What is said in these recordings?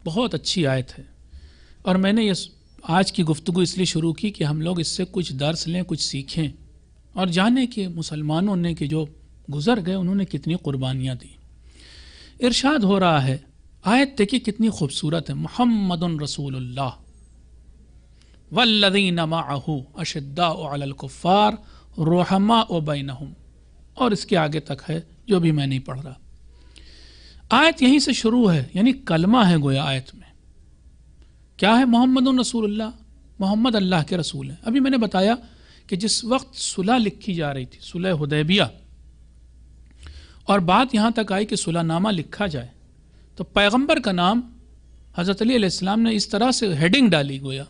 بہت اچھی آیت ہے، اور میں نے یہ آج کی گفتگو اس لیے شروع کی کہ ہم لوگ اس سے کچھ درس لیں، کچھ سیکھیں اور جانیں کہ مسلمانوں نے کہ جو گزر گئے انہوں نے کتنی قربانیاں دی۔ ارشاد ہو رہا ہے، آیت دیکھیے کتنی خوبصورت ہے، محمد رسول اللہ والذین معہ اشداء علی الکفار رحماء بینہم، اور اس کے آگے تک ہے جو بھی میں نہیں پڑھ رہا۔ آیت یہیں سے شروع ہے، یعنی کلمہ ہے گویا آیت میں۔ کیا ہے؟ محمد رسول اللہ، محمد اللہ کے رسول ہیں۔ ابھی میں نے بتایا کہ جس وقت صلح لکھی جا رہی تھی، صلح حدیبیہ، اور بات یہاں تک آئی کہ صلح نامہ لکھا جائے، تو پیغمبر کا نام حضرت علی علیہ السلام نے اس طرح سے ہیڈنگ ڈالی گویا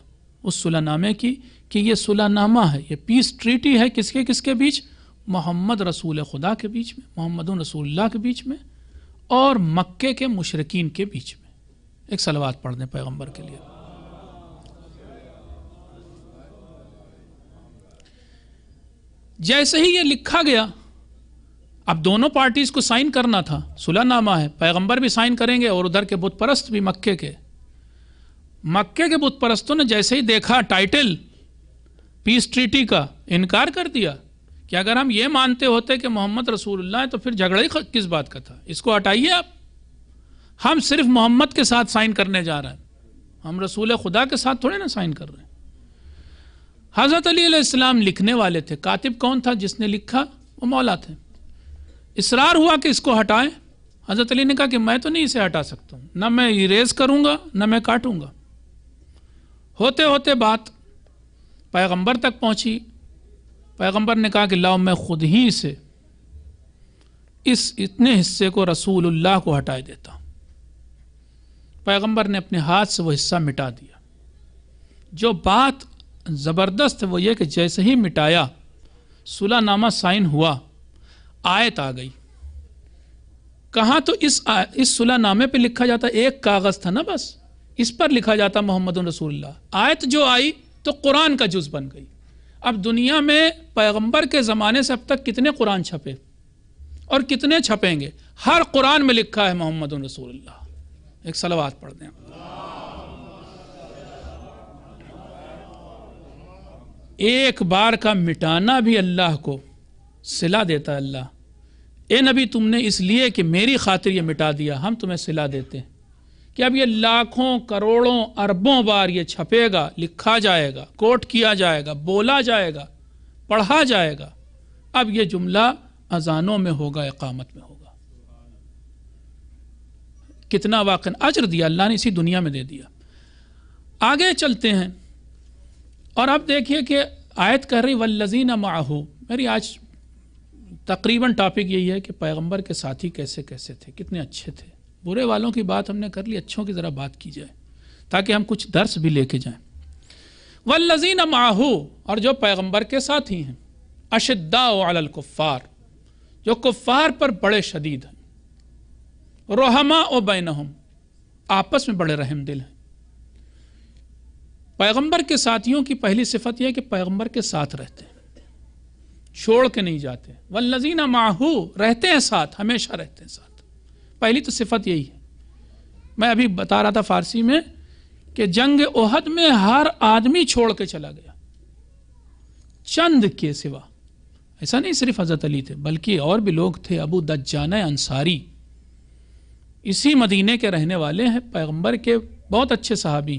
اس صلح نامے کی کہ یہ صلح نامہ ہے، یہ پیس ٹریٹی ہے، کس کے بیچ؟ محمد رسول خدا کے بیچ میں، محمد رسول اللہ کے بیچ میں، اور مکے کے مشرکین کے بیچ میں۔ ایک صلوات پڑھ دیں پیغمبر کے لیے۔ جیسے ہی یہ لکھا گیا، اب دونوں پارٹیز کو سائن کرنا تھا، صلح نامہ ہے، پیغمبر بھی سائن کریں گے اور ادھر کے بت پرست بھی، مکے کے بت پرستوں نے جیسے ہی دیکھا ٹائٹل پیس ٹریٹی کا، انکار کر دیا کہ اگر ہم یہ مانتے ہوتے کہ محمد رسول اللہ ہے تو پھر جھگڑا ہی کس بات کا تھا، اس کو ہٹائیے آپ، ہم صرف محمد کے ساتھ سائن کرنے جا رہے ہیں، ہم رسول خدا کے ساتھ تھوڑے نا سائن کر رہے ہیں۔ حضرت علی علیہ السلام لکھنے والے تھے، کاتب کون تھا جس نے لکھا؟ وہ مولا تھے۔ اصرار ہوا کہ اس کو ہٹائیں، حضرت علی نے کہا کہ میں تو نہیں اسے ہٹا سکتا ہوں، نہ میں اریز کروں گا نہ میں کاٹوں گا۔ ہوتے ہوتے بات پیغمبر تک پہنچی، پیغمبر نے کہا کہ لاؤ میں خود ہی سے اس اتنے حصے کو رسول اللہ کو ہٹائے دیتا ہوں۔ پیغمبر نے اپنے ہاتھ سے وہ حصہ مٹا دیا۔ جو بات زبردست ہے وہ یہ کہ جیسے ہی مٹایا، صلح نامہ سائن ہوا، آیت آ گئی۔ کہاں تو اس صلح نامے پہ لکھا جاتا، ایک کاغذ تھا نا بس، اس پر لکھا جاتا محمد رسول اللہ۔ آیت جو آئی تو قرآن کا جز بن گئی۔ اب دنیا میں پیغمبر کے زمانے سے اب تک کتنے قرآن چھپے اور کتنے چھپیں گے؟ ہر قرآن میں لکھا ہے محمد رسول اللہ۔ ایک صلوات پڑھ دیں۔ ایک بار کا مٹانا بھی اللہ کو صلہ دیتا ہے اللہ۔ اے نبی تم نے اس لیے کہ میری خاطر یہ مٹا دیا، ہم تمہیں صلہ دیتے ہیں کہ اب یہ لاکھوں کروڑوں اربوں بار یہ چھپے گا، لکھا جائے گا، کوٹ کیا جائے گا، بولا جائے گا، پڑھا جائے گا۔ اب یہ جملہ اذانوں میں ہوگا، اقامت میں ہوگا۔ کتنا واقعاً اجر دیا اللہ نے، اسی دنیا میں دے دیا۔ آگے چلتے ہیں اور اب دیکھیے کہ آیت کہہ رہی والذین معہ۔ میری آج تقریباً ٹاپک یہی ہے کہ پیغمبر کے ساتھی کیسے کیسے تھے، کتنے اچھے تھے۔ برے والوں کی بات ہم نے کر لی، اچھوں کی ذرا بات کی جائے تاکہ ہم کچھ درس بھی لے کے جائیں۔ والذین معہ، اور جو پیغمبر کے ساتھی ہیں، اشداء علی الکفار، جو کفار پر بڑے شدید ہیں، رحماء بینہم، آپس میں بڑے رحم دل ہیں۔ پیغمبر کے ساتھیوں کی پہلی صفت یہ ہے کہ پیغمبر کے ساتھ رہتے ہیں، چھوڑ کے نہیں جاتے۔ والذین معہ، رہتے ہیں ساتھ، ہمیشہ رہتے ہیں ساتھ۔ پہلی تو صفت یہی ہے۔ میں ابھی بتا رہا تھا فارسی میں کہ جنگ احد میں ہر آدمی چھوڑ کے چلا گیا، چند کے سوا۔ ایسا نہیں صرف حضرت علی تھے بلکہ اور بھی لوگ تھے۔ ابو دجانہ انصاری اسی مدینے کے رہنے والے ہیں، پیغمبر کے بہت اچھے صحابی،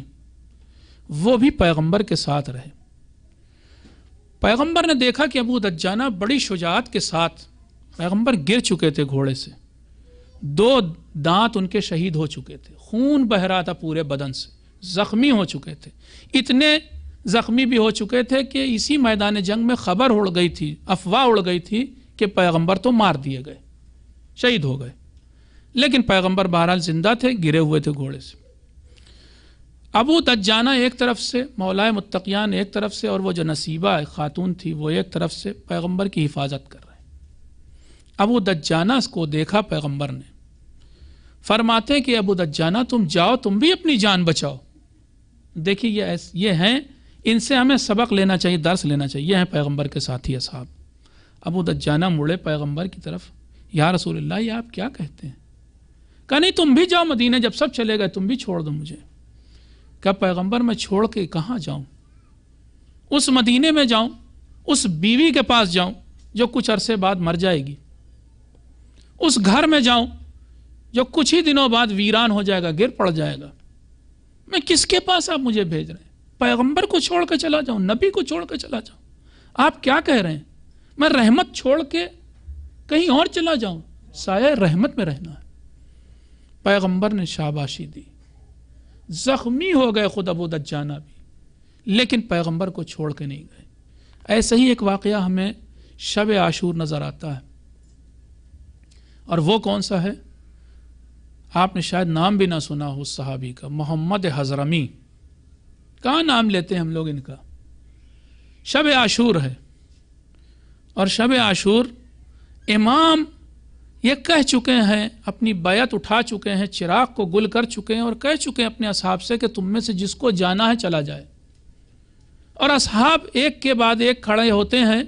وہ بھی پیغمبر کے ساتھ رہے۔ پیغمبر نے دیکھا کہ ابو دجانہ بڑی شجاعت کے ساتھ، پیغمبر گر چکے تھے گھوڑے سے، 2 دانت ان کے شہید ہو چکے تھے، خون بہ رہا تھا پورے بدن سے، زخمی ہو چکے تھے، اتنے زخمی بھی ہو چکے تھے کہ اسی میدان جنگ میں خبر اڑ گئی تھی، افواہ اڑ گئی تھی کہ پیغمبر تو مار دیے گئے، شہید ہو گئے، لیکن پیغمبر بہرحال زندہ تھے، گرے ہوئے تھے گھوڑے سے۔ ابو دجانہ ایک طرف سے، مولائے متقیان ایک طرف سے، اور وہ جو نصیبہ خاتون تھی وہ ایک طرف سے پیغمبر کی حفاظت کر رہے ہیں۔ ابو دجانہ کو دیکھا پیغمبر نے، فرماتے ہیں کہ ابو دجانہ تم جاؤ، تم بھی اپنی جان بچاؤ۔ دیکھیے یہ ہیں، ان سے ہمیں سبق لینا چاہیے، درس لینا چاہیے۔ یہ ہیں پیغمبر کے ساتھی اصحاب۔ ابو دجانہ مڑے پیغمبر کی طرف، یا رسول اللہ یہ آپ کیا کہتے ہیں؟ کہا نہیں تم بھی جاؤ مدینہ، جب سب چلے گئے تم بھی چھوڑ دو مجھے۔ کہا پیغمبر میں چھوڑ کے کہاں جاؤں؟ اس مدینے میں جاؤں، اس بیوی کے پاس جاؤں جو کچھ عرصے بعد مر جائے گی، اس گھر میں جاؤں جو کچھ ہی دنوں بعد ویران ہو جائے گا، گر پڑ جائے گا، میں کس کے پاس آپ مجھے بھیج رہے ہیں؟ پیغمبر کو چھوڑ کے چلا جاؤں، نبی کو چھوڑ کے چلا جاؤں؟ آپ کیا کہہ رہے ہیں؟ میں رحمت چھوڑ کے کہیں اور چلا جاؤں؟ سایہ رحمت میں رہنا ہے۔ پیغمبر نے شاباشی دی، زخمی ہو گئے خود ابو دجانہ بھی، لیکن پیغمبر کو چھوڑ کے نہیں گئے۔ ایسا ہی ایک واقعہ ہمیں شب عاشور نظر آتا ہے، اور وہ کون سا ہے؟ آپ نے شاید نام بھی نہ سنا ہو اس صحابی کا، محمد حضرمی۔ کہاں نام لیتے ہیں ہم لوگ ان کا؟ شب عاشور ہے، اور شب عاشور امام یہ کہہ چکے ہیں، اپنی بیعت اٹھا چکے ہیں، چراغ کو گل کر چکے ہیں، اور کہہ چکے ہیں اپنے اصحاب سے کہ تم میں سے جس کو جانا ہے چلا جائے۔ اور اصحاب ایک کے بعد ایک کھڑے ہوتے ہیں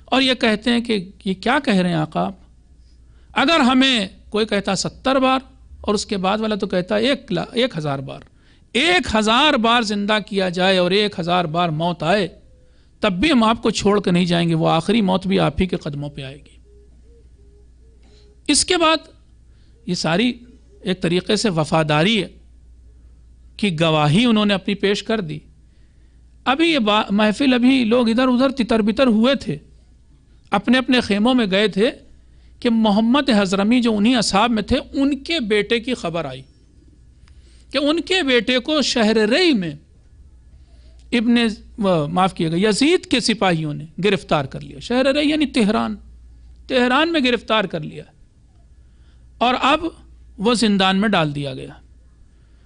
اور یہ کہتے ہیں کہ یہ کیا کہہ رہے ہیں آقا آپ؟ اگر ہمیں کوئی کہتا 70 بار اور اس کے بعد والا تو کہتا 1000 بار، 1000 بار زندہ کیا جائے اور 1000 بار موت آئے تب بھی ہم آپ کو چھوڑ کے نہیں جائیں گے، وہ آخری موت بھی آپ ہی کے قدموں پہ آئے گی۔ اس کے بعد یہ ساری ایک طریقے سے وفاداری کی گواہی انہوں نے اپنی پیش کر دی۔ ابھی یہ محفل، ابھی لوگ ادھر ادھر تتر بتر ہوئے تھے، اپنے اپنے خیموں میں گئے تھے کہ محمد حضرمی جو انہی اصحاب میں تھے، ان کے بیٹے کی خبر آئی کہ ان کے بیٹے کو شہر ری میں معاف کیے گا یزید کے سپاہیوں نے گرفتار کر لیا۔ شہر ری یعنی تہران میں گرفتار کر لیا، اور اب وہ زندان میں ڈال دیا گیا،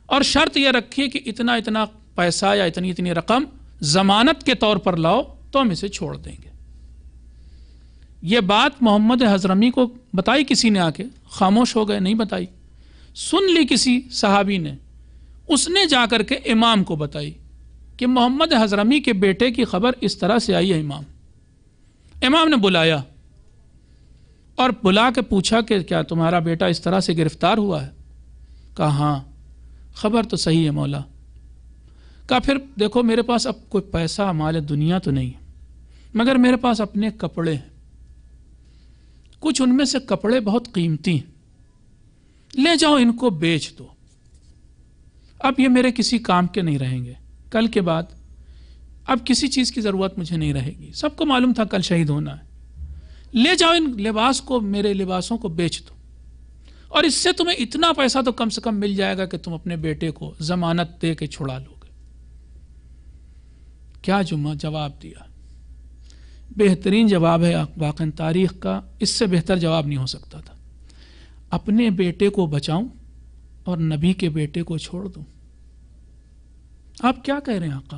اور شرط یہ رکھی کہ اتنا اتنا پیسہ یا اتنی اتنی رقم ضمانت کے طور پر لاؤ تو ہم اسے چھوڑ دیں گے۔ یہ بات محمد حضرمی کو بتائی کسی نے، آ کے خاموش ہو گئے، نہیں بتائی۔ سن لی کسی صحابی نے، اس نے جا کر کے امام کو بتائی کہ محمد حضرمی کے بیٹے کی خبر اس طرح سے آئی ہے۔ امام نے بلایا اور بلا کے پوچھا کہ کیا تمہارا بیٹا اس طرح سے گرفتار ہوا ہے؟ کہا ہاں، خبر تو صحیح ہے مولا۔ کہا پھر دیکھو میرے پاس اب کوئی پیسہ مال دنیا تو نہیں ہے، مگر میرے پاس اپنے کپڑے ہیں، کچھ ان میں سے کپڑے بہت قیمتی ہیں، لے جاؤ ان کو بیچ دو، اب یہ میرے کسی کام کے نہیں رہیں گے، کل کے بعد اب کسی چیز کی ضرورت مجھے نہیں رہے گی، سب کو معلوم تھا کل شہید ہونا ہے، لے جاؤ ان لباس کو، میرے لباسوں کو بیچ دو، اور اس سے تمہیں اتنا پیسہ تو کم سے کم مل جائے گا کہ تم اپنے بیٹے کو ضمانت دے کے چھڑا لو گے۔ کیا جواب دیا؟ بہترین جواب ہے واقعاً تاریخ کا، اس سے بہتر جواب نہیں ہو سکتا تھا۔ اپنے بیٹے کو بچاؤں اور نبی کے بیٹے کو چھوڑ دوں؟ آپ کیا کہہ رہے ہیں آقا؟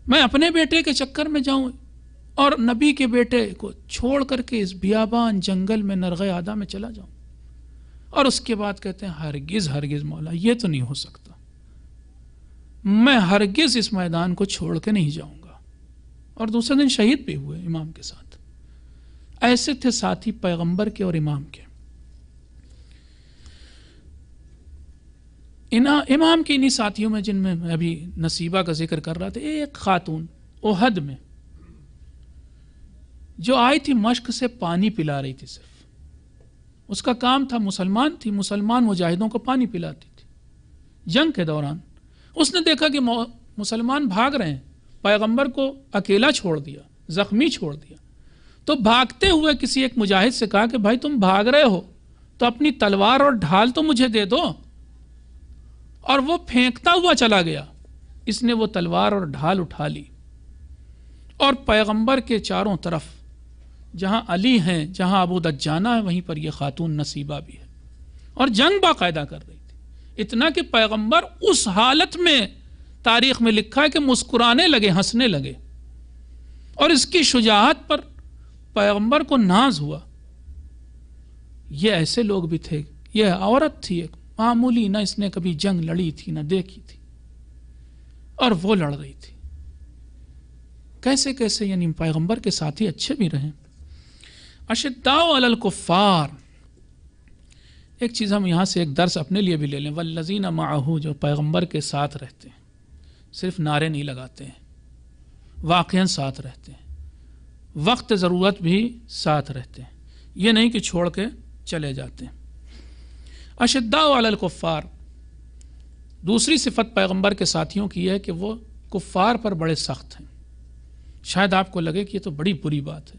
میں اپنے بیٹے کے چکر میں جاؤں اور نبی کے بیٹے کو چھوڑ کر کے اس بیابان جنگل میں نرغ آدھا میں چلا جاؤں؟ اور اس کے بعد کہتے ہیں ہرگز ہرگز مولا، یہ تو نہیں ہو سکتا، میں ہرگز اس میدان کو چھوڑ کے نہیں جاؤں گا۔ اور دوسرے دن شہید بھی ہوئے امام کے ساتھ۔ ایسے تھے ساتھی پیغمبر کے اور امام کے۔ امام کے انہی ساتھیوں میں جن میں ابھی نصیبہ کا ذکر کر رہا تھا، ایک خاتون احد میں جو آئی تھی مشق سے پانی پلا رہی تھی، صرف اس کا کام تھا، مسلمان تھی، مسلمان مجاہدوں کو پانی پلاتی تھی جنگ کے دوران۔ اس نے دیکھا کہ مسلمان بھاگ رہے ہیں، پیغمبر کو اکیلا چھوڑ دیا، زخمی چھوڑ دیا، تو بھاگتے ہوئے کسی ایک مجاہد سے کہا کہ بھائی تم بھاگ رہے ہو تو اپنی تلوار اور ڈھال تو مجھے دے دو، اور وہ پھینکتا ہوا چلا گیا۔ اس نے وہ تلوار اور ڈھال اٹھا لی، اور پیغمبر کے چاروں طرف جہاں علی ہیں، جہاں ابو دجانہ ہے، وہیں پر یہ خاتون نصیبہ بھی ہے، اور جنگ باقاعدہ کر رہی تھی، اتنا کہ پیغمبر اس حالت میں تاریخ میں لکھا ہے کہ مسکرانے لگے، ہنسنے لگے، اور اس کی شجاعت پر پیغمبر کو ناز ہوا۔ یہ ایسے لوگ بھی تھے، یہ عورت تھی ایک معمولی، نہ اس نے کبھی جنگ لڑی تھی نہ دیکھی تھی، اور وہ لڑ رہی تھی۔ کیسے کیسے یعنی پیغمبر کے ساتھی اچھے بھی رہے۔ اشداء علی الکفار، ایک چیز ہم یہاں سے ایک درس اپنے لیے بھی لے لیں، والذین معہ، جو پیغمبر کے ساتھ رہتے ہیں، صرف نعرے نہیں لگاتے ہیں، واقعاً ساتھ رہتے ہیں، وقت ضرورت بھی ساتھ رہتے ہیں، یہ نہیں کہ چھوڑ کے چلے جاتے ہیں۔ اشداء علی الکفار، دوسری صفت پیغمبر کے ساتھیوں کی ہے کہ وہ کفار پر بڑے سخت ہیں۔ شاید آپ کو لگے کہ یہ تو بڑی بری بات ہے،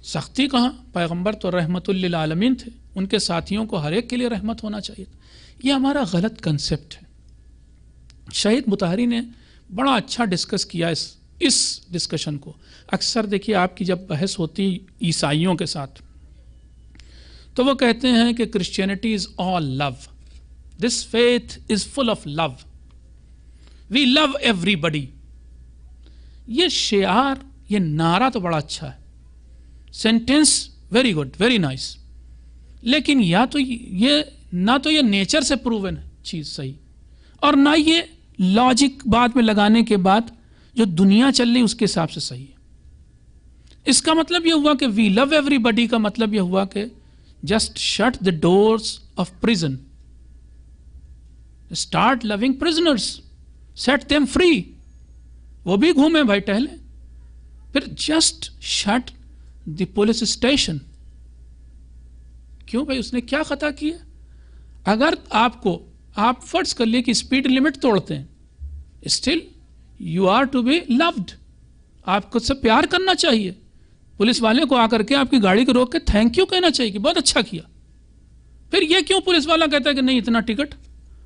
سختی کہاں، پیغمبر تو رحمت للعالمین تھے، ان کے ساتھیوں کو ہر ایک کے لیے رحمت ہونا چاہیے تھا۔ یہ ہمارا غلط کنسپٹ ہے۔ شہید مطہری نے بڑا اچھا ڈسکس کیا اس ڈسکشن کو۔ اکثر دیکھیے آپ کی جب بحث ہوتی عیسائیوں کے ساتھ تو وہ کہتے ہیں کہ Christianity is all love, this faith is full of love, we love everybody. یہ شعار، یہ نعرہ تو بڑا اچھا ہے، sentence very good, very nice, لیکن نہ تو یہ نیچر سے پروون ہے چیز صحیح، اور نہ یہ لاجک بعد میں لگانے کے بعد جو دنیا چل رہی اس کے حساب سے صحیح ہے۔ اس کا مطلب یہ ہوا کہ وی لو ایوری بڈی کا مطلب یہ ہوا کہ just shut the doors of prison, start loving prisoners, set them free, وہ بھی گھومیں بھائی ٹہلیں، پھر just shut the police station. کیوں بھائی، اس نے کیا خطا کیا؟ اگر آپ فرض کر لیے کہ اسپیڈ لمٹ توڑتے ہیں، still you are to be load, آپ کو سے پیار کرنا چاہیے۔ پولیس والے کو آ کر کے آپ کی گاڑی کو روک کے تھینک یو کہنا چاہیے کہ بہت اچھا کیا۔ پھر یہ کیوں پولیس والا کہتا ہے کہ نہیں اتنا ٹکٹ،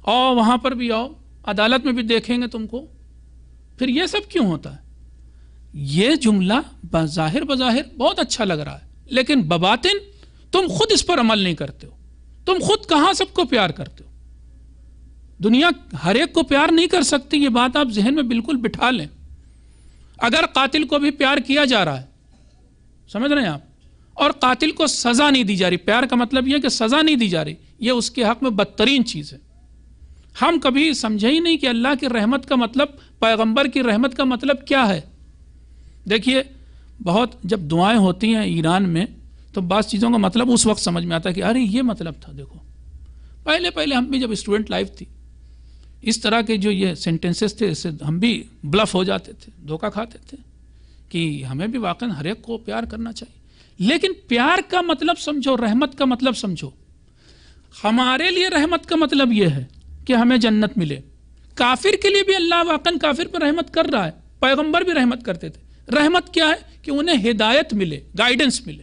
آؤ وہاں پر بھی آؤ، عدالت میں بھی دیکھیں گے تم کو، پھر یہ سب کیوں ہوتا ہے؟ یہ جملہ بظاہر بہت اچھا لگ رہا ہے، لیکن بباطن تم خود اس پر عمل نہیں کرتے ہو۔ تم خود کہاں سب کو پیار کرتے ہو؟ دنیا ہر ایک کو پیار نہیں کر سکتی، یہ بات آپ ذہن میں بالکل بٹھا لیں۔ اگر قاتل کو بھی پیار کیا جا رہا ہے، سمجھ رہے ہیں آپ، اور قاتل کو سزا نہیں دی جا رہی، پیار کا مطلب یہ کہ سزا نہیں دی جا رہی، یہ اس کے حق میں بدترین چیز ہے۔ ہم کبھی سمجھے ہی نہیں کہ اللہ کی رحمت کا مطلب، پیغمبر کی رحمت کا مطلب کیا ہے۔ دیکھیے بہت جب دعائیں ہوتی ہیں ایران میں تو بعض چیزوں کا مطلب اس وقت سمجھ میں آتا ہے کہ ارے یہ مطلب تھا۔ دیکھو پہلے ہم بھی جب اسٹوڈنٹ لائف تھی، اس طرح کے جو یہ سینٹنسز تھے، اس سے ہم بھی بلف ہو جاتے تھے، دھوکہ کھاتے تھے کہ ہمیں بھی واقعاً ہر ایک کو پیار کرنا چاہیے، لیکن پیار کا مطلب سمجھو، رحمت کا مطلب سمجھو۔ ہمارے لیے رحمت کا مطلب یہ ہے کہ ہمیں جنت ملے، کافر کے لیے بھی اللہ واقعاً کافر پر رحمت کر رہا ہے، پیغمبر بھی رحمت کرتے تھے۔ رحمت کیا ہے؟ کہ انہیں ہدایت ملے، گائیڈنس ملے،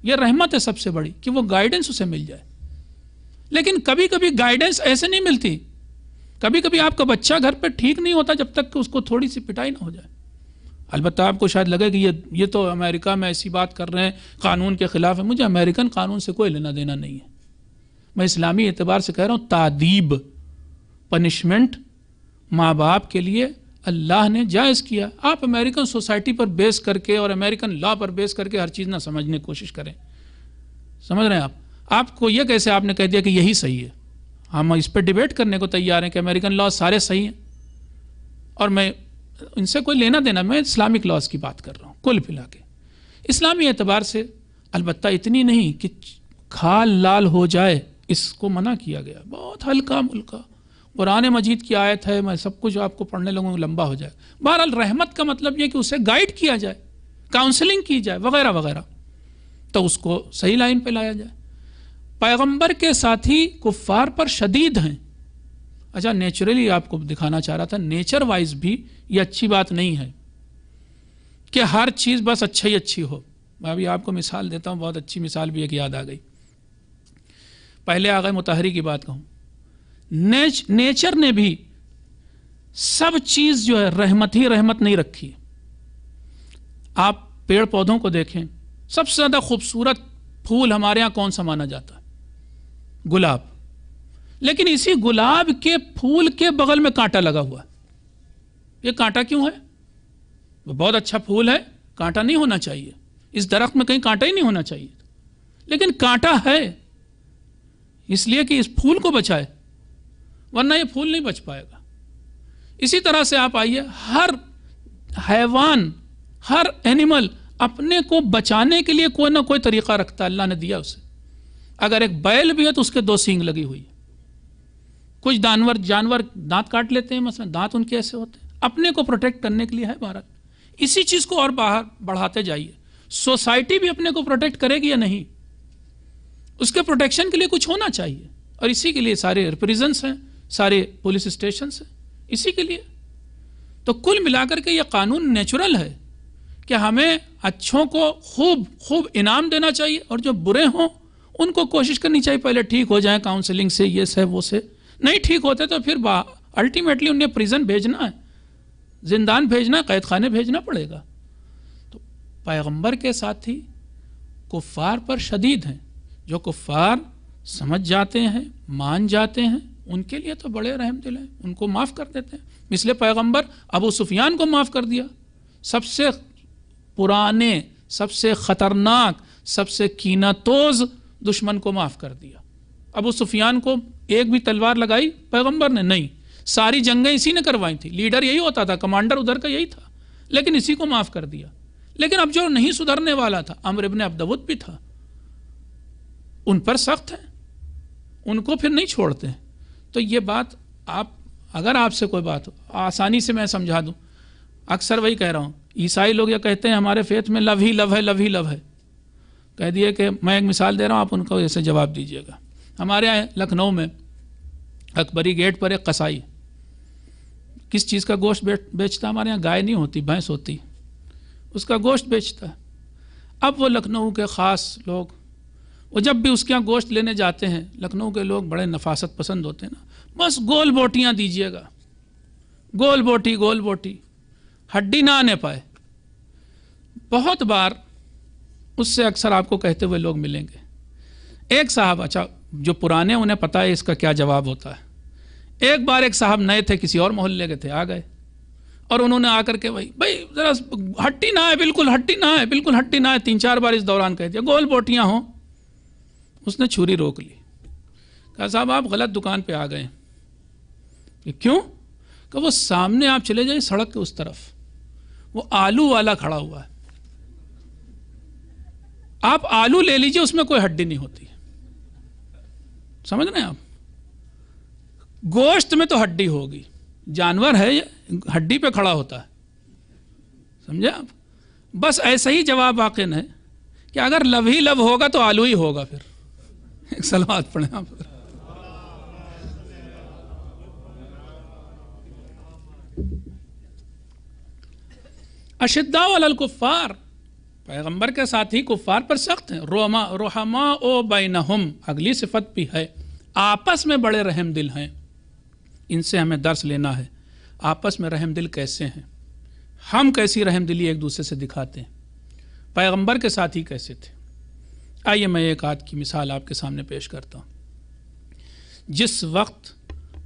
یہ رحمت ہے سب سے بڑی، کہ وہ گائیڈنس اسے مل جائے۔ لیکن کبھی کبھی گائیڈنس ایسے نہیں ملتی، کبھی کبھی آپ کا بچہ گھر پہ ٹھیک نہیں ہوتا جب تک کہ اس کو تھوڑی سی پٹائی نہ ہو جائے۔ البتہ آپ کو شاید لگے کہ یہ تو امریکہ میں ایسی بات کر رہے ہیں، قانون کے خلاف ہے۔ مجھے امریکن قانون سے کوئی لینا دینا نہیں ہے، میں اسلامی اعتبار سے کہہ رہا ہوں، تعذیب، پنشمنٹ ماں باپ کے لیے اللہ نے جائز کیا۔ آپ امریکن سوسائٹی پر بیس کر کے اور امریکن لا پر بیس کر کے ہر چیز نہ سمجھنے کی کوشش کریں۔ سمجھ رہے ہیں آپ کو یہ کیسے آپ نے کہہ دیا کہ یہی صحیح ہے؟ ہم اس پہ ڈیبیٹ کرنے کو تیار ہیں کہ امریکن لا سارے صحیح ہیں، اور میں ان سے کوئی لینا دینا، میں اسلامک لاز کی بات کر رہا ہوں کل ملا کے۔ اسلامی اعتبار سے البتہ اتنی نہیں کہ کھال لال ہو جائے، اس کو منع کیا گیا، بہت ہلکا ملکا۔ قرآن مجید کی آیت ہے، میں سب کچھ آپ کو پڑھنے لگوں لمبا ہو جائے۔ بہرحال رحمت کا مطلب یہ کہ اسے گائیڈ کیا جائے، کاؤنسلنگ کی جائے وغیرہ وغیرہ، تو اس کو صحیح لائن پہ لایا جائے۔ پیغمبر کے ساتھی کفار پر شدید ہیں۔ اچھا، نیچرلی آپ کو دکھانا چاہ رہا تھا، نیچر وائز بھی یہ اچھی بات نہیں ہے کہ ہر چیز بس اچھا ہی اچھی ہو۔ میں ابھی آپ کو مثال دیتا ہوں، بہت اچھی مثال بھی ایک یاد آ گئی۔ پہلے آ گئے مطہری کی بات کہوں، نیچر نے بھی سب چیز جو ہے رحمت ہی رحمت نہیں رکھی۔ آپ پیڑ پودوں کو دیکھیں، سب سے زیادہ خوبصورت پھول ہمارے ہاں کون سا مانا جاتا ہے؟ گلاب۔ لیکن اسی گلاب کے پھول کے بغل میں کانٹا لگا ہوا ہے۔ یہ کانٹا کیوں ہے؟ وہ بہت اچھا پھول ہے، کانٹا نہیں ہونا چاہیے، اس درخت میں کہیں کانٹا ہی نہیں ہونا چاہیے، لیکن کانٹا ہے اس لیے کہ اس پھول کو بچائے، ورنہ یہ پھول نہیں بچ پائے گا۔ اسی طرح سے آپ آئیے، ہر حیوان، ہر اینیمل اپنے کو بچانے کے لیے کوئی نہ کوئی طریقہ رکھتا ہے، اللہ نے دیا اسے۔ اگر ایک بیل بھی ہے تو اس کے 2 سینگ لگی ہوئی ہے. کچھ جانور دانت کاٹ لیتے ہیں، مثلا دانت ان کے ایسے ہوتے ہیں. اپنے کو پروٹیکٹ کرنے کے لیے ہے بھارت. اسی چیز کو اور باہر بڑھاتے جائیے. سوسائٹی بھی اپنے کو پروٹیکٹ کرے گی یا نہیں؟ اس کے پروٹیکشن کے لیے کچھ ہونا چاہیے، اور اسی کے لیے سارے ریپریزنٹس ہیں، سارے پولیس اسٹیشنس ہیں، اسی کے لیے. تو کل ملا کر کے یہ قانون نیچرل ہے کہ ہمیں اچھوں کو خوب انعام دینا چاہیے، اور جو برے ہوں ان کو کوشش کرنی چاہیے پہلے ٹھیک ہو جائیں کاؤنسلنگ سے، یہ سے وہ سے. نہیں ٹھیک ہوتے تو پھر الٹیمیٹلی انہیں پریزن بھیجنا ہے، زندان بھیجنا ہے، قید خانے بھیجنا پڑے گا. تو پیغمبر کے ساتھی کفار پر شدید ہیں. جو کفار سمجھ جاتے ہیں، مان جاتے ہیں، ان کے لیے تو بڑے رحم دل ہیں، ان کو معاف کر دیتے ہیں. مثل پیغمبر ابو سفیان کو معاف کر دیا، سب سے پرانے، سب سے خطرناک، سب سے کینہ توز دشمن کو معاف کر دیا. ابو سفیان کو ایک بھی تلوار لگائی پیغمبر نے نہیں، ساری جنگیں اسی نے کروائی تھی، لیڈر یہی ہوتا تھا، کمانڈر ادھر کا یہی تھا، لیکن اسی کو معاف کر دیا. لیکن اب جو نہیں سدھرنے والا تھا، عمرو ابن عبدود بھی تھا، ان پر سخت ہیں، ان کو پھر نہیں چھوڑتے. تو یہ بات اگر آپ سے کوئی بات ہو آسانی سے میں سمجھا دوں. اکثر وہی کہہ رہا ہوں، عیسائی لوگ یہ کہتے ہیں ہمارے فیتھ میں لو ہی لو ہے، لو ہی لو ہے. کہہ دیے کہ میں ایک مثال دے رہا ہوں، آپ ان کو ایسے جواب دیجیے گا. ہمارے یہاں لکھنؤ میں اکبری گیٹ پر ایک قصائی کس چیز کا گوشت بیچتا؟ ہمارے یہاں گائے نہیں ہوتی، بھینس ہوتی، اس کا گوشت بیچتا ہے. اب وہ لکھنؤ کے خاص لوگ، وہ جب بھی اس کے یہاں گوشت لینے جاتے ہیں، لکھنؤ کے لوگ بڑے نفاست پسند ہوتے ہیں نا، بس گول بوٹیاں دیجیے گا، گول بوٹی، ہڈی نہ آنے پائے. بہت بار اس سے اکثر آپ کو کہتے ہوئے لوگ ملیں گے. ایک صاحب، اچھا جو پرانے انہیں پتہ ہے اس کا کیا جواب ہوتا ہے. ایک بار ایک صاحب نئے تھے، کسی اور محلے کے تھے، آ گئے اور انہوں نے آ کر کے بھائی ذرا ہٹی نہ ہے، بالکل ہٹی نہ ہے، بالکل ہٹی نہ ہے، 3-4 بار اس دوران کہہ دیا گول بوٹیاں ہوں. اس نے چھری روک لی، کہا صاحب آپ غلط دکان پہ آ گئے. کہ کیوں؟ کہ وہ سامنے آپ چلے جائیں سڑک کے اس طرف، وہ آلو والا کھڑا ہوا ہے، آپ آلو لے لیجئے، اس میں کوئی ہڈی نہیں ہوتی. سمجھ رہے ہیں آپ؟ گوشت میں تو ہڈی ہوگی، جانور ہے ہڈی پہ کھڑا ہوتا ہے. سمجھے آپ؟ بس ایسا ہی جواب واقع ہے کہ اگر لو ہی لو ہوگا تو آلو ہی ہوگا. پھر ایک صلوات پڑھیں آپ. اشداء علی الکفار، پیغمبر کے ساتھی کفار پر سخت ہیں. رحماء بینہم، اگلی صفت بھی ہے، آپس میں بڑے رحم دل ہیں. ان سے ہمیں درس لینا ہے، آپس میں رحم دل کیسے ہیں، ہم کیسی رحم دلی ایک دوسرے سے دکھاتے ہیں، پیغمبر کے ساتھی کیسے تھے. آئیے میں ایک آدھ کی مثال آپ کے سامنے پیش کرتا ہوں. جس وقت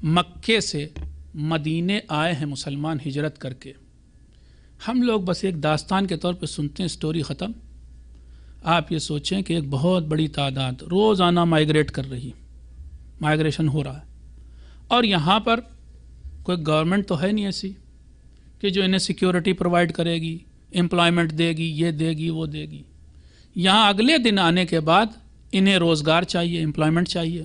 مکے سے مدینے آئے ہیں مسلمان ہجرت کر کے، ہم لوگ بس ایک داستان کے طور پہ سنتے ہیں، سٹوری ختم. آپ یہ سوچیں کہ ایک بہت بڑی تعداد روزانہ مائیگریٹ کر رہی، مائیگریشن ہو رہا ہے، اور یہاں پر کوئی گورنمنٹ تو ہے نہیں ایسی کہ جو انہیں سیکیورٹی پرووائڈ کرے گی، امپلائمنٹ دے گی، یہ دے گی، وہ دے گی. یہاں اگلے دن آنے کے بعد انہیں روزگار چاہیے، امپلائمنٹ چاہیے،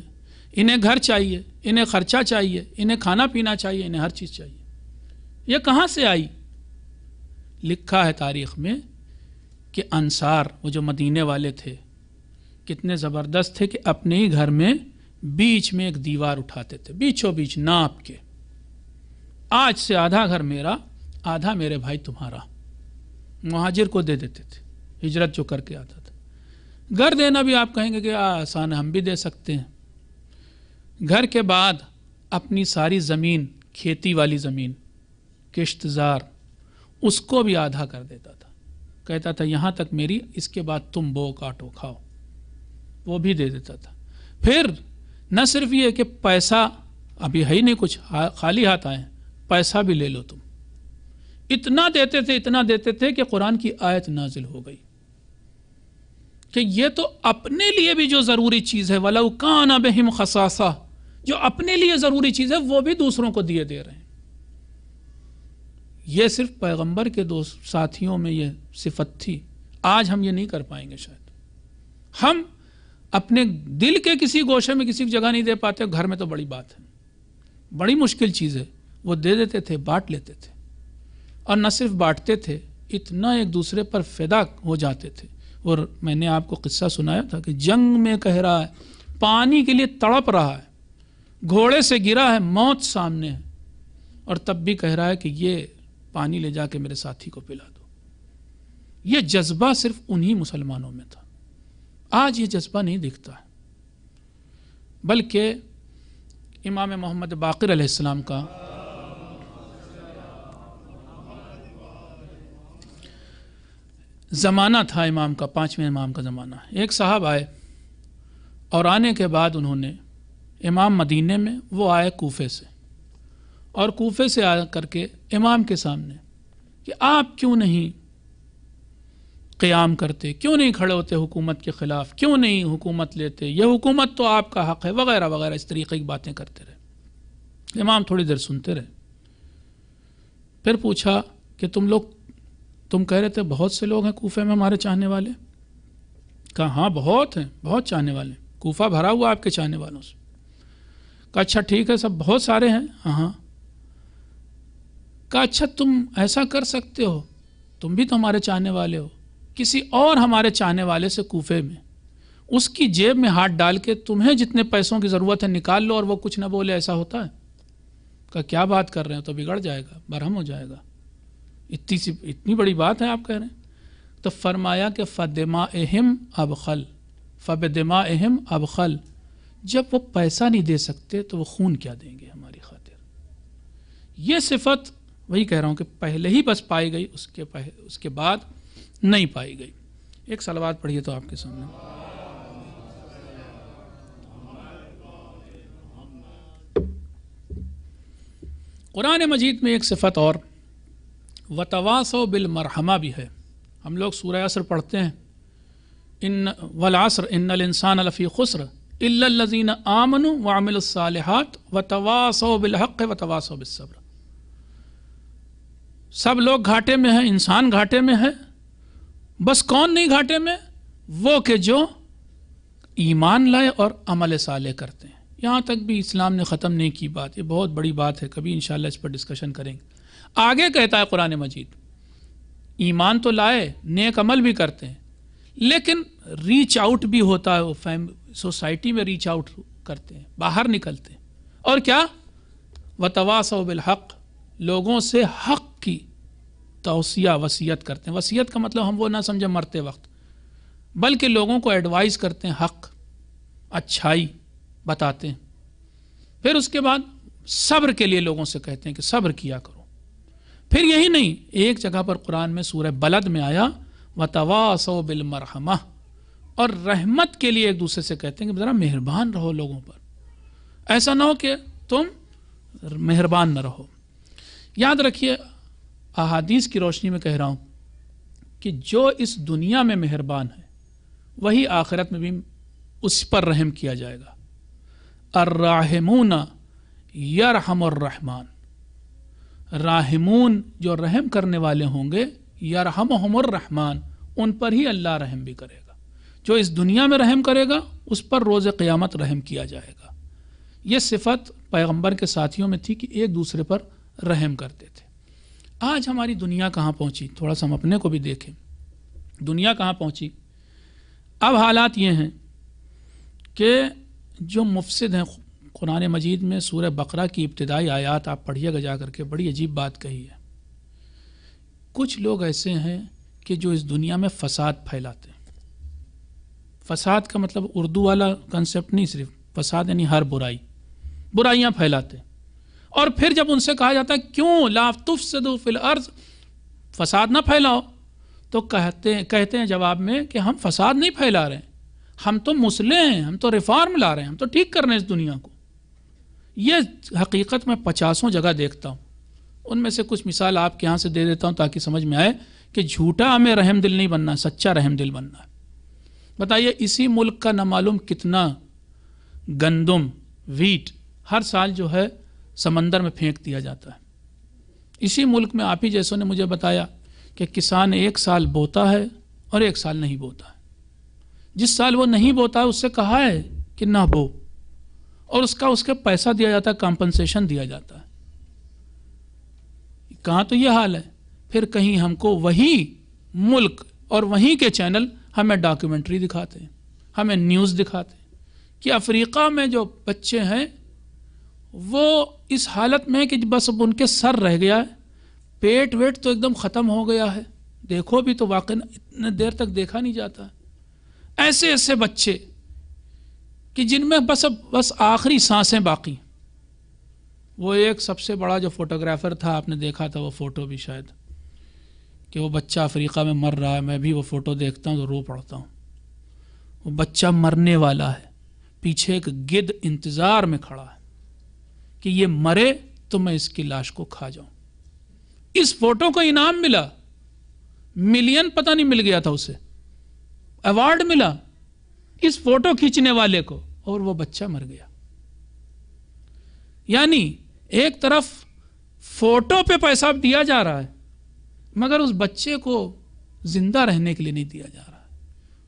انہیں گھر چاہیے، انہیں خرچہ چاہیے، انہیں کھانا پینا چاہیے، انہیں ہر چیز چاہیے. یہ کہاں سے آئی؟ لکھا ہے تاریخ میں کہ انصار، وہ جو مدینے والے تھے، کتنے زبردست تھے کہ اپنے ہی گھر میں بیچ میں ایک دیوار اٹھاتے تھے، بیچوں بیچ ناپ کے، آج سے آدھا گھر میرا، آدھا میرے بھائی تمہارا. مہاجر کو دے دیتے تھے، ہجرت جو کر کے آتا تھا. گھر دینا بھی آپ کہیں گے کہ آسان ہے، ہم بھی دے سکتے ہیں. گھر کے بعد اپنی ساری زمین، کھیتی والی زمین، کشت زار، اس کو بھی آدھا کر دیتا تھا. کہتا تھا یہاں تک میری، اس کے بعد تم بو کاٹو کھاؤ، وہ بھی دے دیتا تھا. پھر نہ صرف یہ کہ پیسہ ابھی ہے ہی نہیں کچھ، خالی ہاتھ آئے، پیسہ بھی لے لو تم. اتنا دیتے تھے کہ قرآن کی آیت نازل ہو گئی کہ یہ تو اپنے لیے بھی جو ضروری چیز ہے، وَلَوْ كَانَ بِهِمْ خَصَاصَةٌ، جو اپنے لیے ضروری چیز ہے وہ بھی دوسروں کو دے رہے ہیں. یہ صرف پیغمبر کے دو ساتھیوں میں یہ صفت تھی. آج ہم یہ نہیں کر پائیں گے شاید. ہم اپنے دل کے کسی گوشے میں کسی جگہ نہیں دے پاتے، گھر میں تو بڑی بات ہے، بڑی مشکل چیز ہے، وہ دے دیتے تھے، بانٹ لیتے تھے، اور نہ صرف بانٹتے تھے، اتنا ایک دوسرے پر فدا ہو جاتے تھے۔ اور میں نے آپ کو قصہ سنایا تھا کہ جنگ میں کہہ رہا ہے، پانی کے لیے تڑپ رہا ہے، گھوڑے سے گرا ہے، موت سامنے ہے، اور تب بھی کہہ رہا ہے کہ یہ پانی لے جا کے میرے ساتھی کو پلا دو۔ یہ جذبہ صرف انہی مسلمانوں میں تھا، آج یہ جذبہ نہیں دکھتا ہے، بلکہ امام محمد باقر علیہ السلام کا زمانہ تھا، امام کا، 5ویں امام کا زمانہ۔ ایک صاحب آئے، اور آنے کے بعد انہوں نے، امام مدینے میں، وہ آئے کوفے سے، اور کوفے سے آ کر کے امام کے سامنے کہ آپ کیوں نہیں قیام کرتے، کیوں نہیں کھڑے ہوتے حکومت کے خلاف، کیوں نہیں حکومت لیتے، یہ حکومت تو آپ کا حق ہے، وغیرہ وغیرہ اس طریقے کی باتیں کرتے رہے۔ امام تھوڑی دیر سنتے رہے، پھر پوچھا کہ تم کہہ رہے تھے بہت سے لوگ ہیں کوفے میں ہمارے چاہنے والے؟ کہا ہاں بہت ہیں، بہت چاہنے والے، کوفہ بھرا ہوا آپ کے چاہنے والوں سے۔ کہا اچھا ٹھیک ہے، سب بہت سارے ہیں؟ ہاں۔ کہا اچھا تم ایسا کر سکتے ہو، تم بھی تو ہمارے چاہنے والے ہو، کسی اور ہمارے چاہنے والے سے کوفے میں اس کی جیب میں ہاتھ ڈال کے تمہیں جتنے پیسوں کی ضرورت ہے نکال لو اور وہ کچھ نہ بولے، ایسا ہوتا ہے؟ کہا کیا بات کر رہے ہیں، تو بگڑ جائے گا، برہم ہو جائے گا، اتنی بڑی بات ہے آپ کہہ رہے ہیں؟ تو فرمایا کہ فدمائہم ابخل، فبدمائہم ابخل، جب وہ پیسہ نہیں دے سکتے تو وہ خون کیا دیں گے ہماری خاطر؟ یہ صفت وہی کہہ رہا ہوں کہ پہلے ہی بس پائی گئی، اس کے بعد نہیں پائی گئی۔ ایک صلوات پڑھیے تو آپ کے سامنے۔ قرآن مجید میں ایک صفت اور وتواصوا بالمرحمہ بھی ہے۔ ہم لوگ سورہ عصر پڑھتے ہیں، والعصر ان الانسان لفی خسر الا الذین آمنوا وعملوا الصالحات وتواصوا بالحق وتواصوا بالصبر۔ سب لوگ گھاٹے میں ہیں، انسان گھاٹے میں ہے، بس کون نہیں گھاٹے میں؟ وہ کہ جو ایمان لائے اور عمل صالح کرتے ہیں۔ یہاں تک بھی اسلام نے ختم نہیں کی بات، یہ بہت بڑی بات ہے، کبھی انشاءاللہ اس پر ڈسکشن کریں گے۔ آگے کہتا ہے قرآن مجید، ایمان تو لائے، نیک عمل بھی کرتے ہیں، لیکن ریچ آؤٹ بھی ہوتا ہے، وہ سوسائٹی میں ریچ آؤٹ کرتے ہیں، باہر نکلتے ہیں، اور کیا؟ وتواصوا بالحق، لوگوں سے حق کی توصیہ وصیت کرتے ہیں۔ وصیت کا مطلب ہم وہ نہ سمجھے مرتے وقت، بلکہ لوگوں کو ایڈوائز کرتے ہیں، حق، اچھائی بتاتے ہیں۔ پھر اس کے بعد صبر کے لیے لوگوں سے کہتے ہیں کہ صبر کیا کرو۔ پھر یہی نہیں، ایک جگہ پر قرآن میں سورہ بلد میں آیا وتواصوا بالمرحمہ، اور رحمت کے لیے ایک دوسرے سے کہتے ہیں کہ ذرا مہربان رہو لوگوں پر، ایسا نہ ہو کہ تم مہربان نہ رہو۔ یاد رکھیے، احادیث کی روشنی میں کہہ رہا ہوں کہ جو اس دنیا میں مہربان ہے وہی آخرت میں بھی اس پر رحم کیا جائے گا۔ الراحمون یرحم الرحمن، راحمون جو رحم کرنے والے ہوں گے، یرحمہم الرحمن، ان پر ہی اللہ رحم بھی کرے گا۔ جو اس دنیا میں رحم کرے گا اس پر روز قیامت رحم کیا جائے گا۔ یہ صفت پیغمبر کے ساتھیوں میں تھی کہ ایک دوسرے پر رحم کرتے تھے۔ آج ہماری دنیا کہاں پہنچی؟ تھوڑا سا ہم اپنے کو بھی دیکھیں، دنیا کہاں پہنچی؟ اب حالات یہ ہیں کہ جو مفسد ہیں، قرآن مجید میں سورہ بقرہ کی ابتدائی آیات آپ پڑھیے گا جا کر کے، بڑی عجیب بات کہی ہے۔ کچھ لوگ ایسے ہیں کہ جو اس دنیا میں فساد پھیلاتے ہیں۔ فساد کا مطلب اردو والا کنسپٹ نہیں، صرف فساد یعنی ہر برائیاں پھیلاتے ہیں۔ اور پھر جب ان سے کہا جاتا ہے کیوں لا تفسدوا فی الارض، فساد نہ پھیلاؤ، تو کہتے ہیں جواب میں کہ ہم فساد نہیں پھیلا رہے ہیں، ہم تو مصلح ہیں، ہم تو ریفارم لا رہے ہیں، ہم تو ٹھیک کر رہے ہیں اس دنیا کو۔ یہ حقیقت میں 50 جگہ دیکھتا ہوں، ان میں سے کچھ مثال آپ کے یہاں سے دے دیتا ہوں تاکہ سمجھ میں آئے کہ جھوٹا ہمیں رحم دل نہیں بننا، سچا رحم دل بننا ہے۔ بتائیے اسی ملک کا نہ معلوم کتنا گندم، ویٹ ہر سال جو ہے سمندر میں پھینک دیا جاتا ہے۔ اسی ملک میں آپ ہی جیسوں نے مجھے بتایا کہ کسان ایک سال بوتا ہے اور ایک سال نہیں بوتا ہے۔ جس سال وہ نہیں بوتا ہے اس سے کہا ہے کہ نہ بو، اور اس کے پیسہ دیا جاتا ہے، کمپنسیشن دیا جاتا ہے. کہاں تو یہ حال ہے. پھر کہیں ہم کو وہی ملک اور وہیں کے چینل ہمیں ڈاکیومنٹری دکھاتے ہیں، ہمیں نیوز دکھاتے ہیں کہ افریقہ میں جو بچے ہیں وہ اس حالت میں کہ بس اب ان کے سر رہ گیا ہے، پیٹ ویٹ تو ایک دم ختم ہو گیا ہے، دیکھو بھی تو واقعی اتنے دیر تک دیکھا نہیں جاتا. ایسے ایسے بچے کہ جن میں بس آخری سانسیں باقی. وہ ایک سب سے بڑا جو فوٹوگرافر تھا، آپ نے دیکھا تھا وہ فوٹو بھی شاید، کہ وہ بچہ افریقہ میں مر رہا ہے. میں بھی وہ فوٹو دیکھتا ہوں تو رو پڑتا ہوں. وہ بچہ مرنے والا ہے، پیچھے ایک گدھ انتظار میں کھڑا ہے کہ یہ مرے تو میں اس کی لاش کو کھا جاؤں. اس فوٹو کو انعام ملا، ملین پتہ نہیں مل گیا تھا اسے، ایوارڈ ملا اس فوٹو کھینچنے والے کو، اور وہ بچہ مر گیا. یعنی ایک طرف فوٹو پہ پیسہ دیا جا رہا ہے مگر اس بچے کو زندہ رہنے کے لیے نہیں دیا جا رہا ہے.